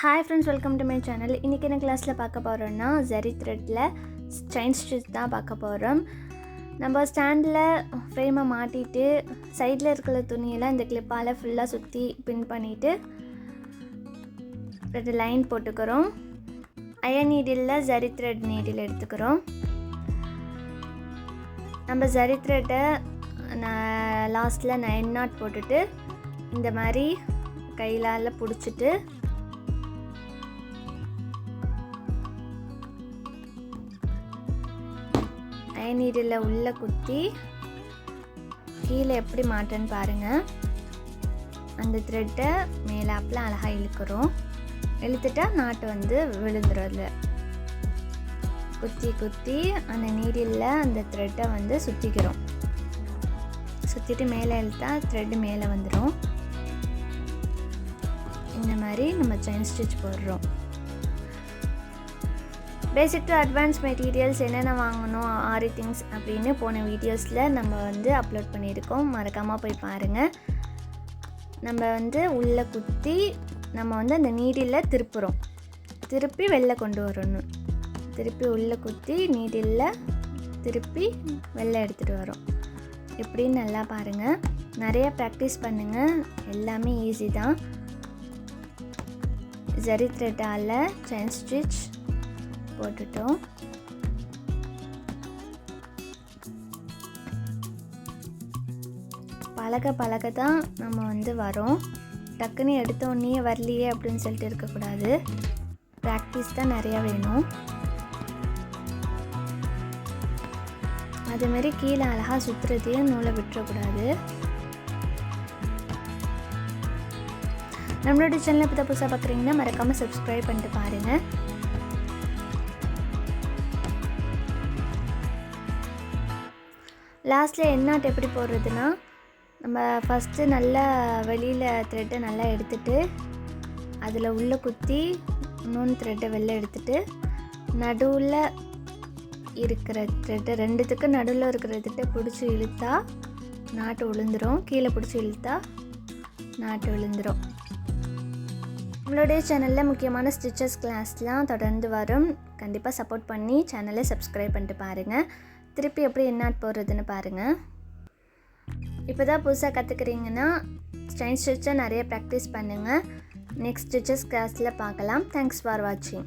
Hi friends, welcome to my channel. இன்றைக்கி என்ன கிளாஸில் பார்க்க போகிறோன்னா ஜரி த்ரெட்டில் செயின் ஸ்டிச் தான் பார்க்க போகிறோம். நம்ம ஸ்டாண்டில் ஃப்ரேமை மாட்டிட்டு சைடில் இருக்கிற துணியெல்லாம் இந்த கிளிப்பால் ஃபுல்லாக சுற்றி பின் பண்ணிவிட்டு 2 லைன் போட்டுக்கிறோம். அயன் நீடிலில் ஜரி த்ரெட் நீடில் எடுத்துக்கிறோம். நம்ம ஜரி த்ரெட்டை லாஸ்ட்டில் 9 knot போட்டுட்டு இந்த மாதிரி கையிலால் பிடிச்சிட்டு அயன் நீடில் உள்ளே குத்தி கீழே எப்படி மாட்டேன்னு பாருங்கள். அந்த த்ரெட்டை மேலாப்பில் அழகாக இழுக்கிறோம். இழுத்துட்டா நாட்டு விழுந்துடும். அதில் குத்தி அந்த நீடில் அந்த த்ரெட்டை சுற்றிக்கிறோம். சுற்றிட்டு மேலே இழுத்தா த்ரெட்டு மேலே வந்துடும். இந்த மாதிரி நம்ம செயின் ஸ்டிச் போடுறோம். பேசிக் டு அட்வான்ஸ் மெட்டீரியல்ஸ் என்னென்ன வாங்கணும், ஆரி திங்ஸ் அப்படின்னு போன வீடியோஸில் நம்ம அப்லோட் பண்ணியிருக்கோம். மறக்காமல் போய் பாருங்கள். நம்ம உள்ளே குத்தி நம்ம அந்த நீடில் திருப்புறோம். திருப்பி வெளில கொண்டு வரணும். திருப்பி உள்ளே குத்தி நீடில் திருப்பி வெளில எடுத்துகிட்டு வரோம். எப்படின்னு நல்லா பாருங்கள். நிறைய ப்ராக்டிஸ் பண்ணுங்கள். எல்லாமே ஈஸி தான். ஜரி த்ரெட்டால் செயின் ஸ்டிச் போட்டுட்டோம். பழக தான் நம்ம வரோம். டக்குன்னு எடுத்தோடனே வரலையே அப்படின்னு சொல்லிட்டு இருக்கக்கூடாது. ப்ராக்டிஸ் தான் நிறையா வேணும். அதுமாரி கீழே அழகாக சுற்றுறதையும் நூலை விட்டுறக்கூடாது. நம்மளோட சேனலை இப்போ புதுசாக பார்க்குறீங்கன்னா மறக்காமல் சப்ஸ்கிரைப் பண்ணிட்டு பாருங்கள். லாஸ்ட்டில் எண்ணாட் எப்படி போடுறதுன்னா, நம்ம ஃபஸ்ட்டு நல்லா வெளியில் த்ரெட்டை நல்லா எடுத்துகிட்டு அதில் உள்ளே குத்தி இன்னொன்று த்ரெட்டை வெளில எடுத்துகிட்டு நடுவில் இருக்கிற த்ரெட்டை ரெண்டுத்துக்கு நடுவில் இருக்கிற த்ரெட்டை பிடிச்சி இழுத்தா நாட்டு விழுந்துடும். கீழே பிடிச்சி இழுத்தா நாட்டு விழுந்துடும். நம்மளுடைய சேனலில் முக்கியமான ஸ்டிச்சஸ் கிளாஸ்லாம் தொடர்ந்து வரும். கண்டிப்பாக சப்போர்ட் பண்ணி சேனலை சப்ஸ்கிரைப் பண்ணிட்டு பாருங்கள். திருப்பி எப்படி எண்ணாட் போடுறதுன்னு பாருங்கள். இப்போ தான் புதுசாக கற்றுக்குறீங்கன்னா செயின் ஸ்டிச்சை நிறைய ப்ராக்டிஸ் பண்ணுங்கள். நெக்ஸ்ட் ஸ்டிச்சஸ் கிளாஸில் பார்க்கலாம். தேங்க்ஸ் ஃபார் வாட்சிங்.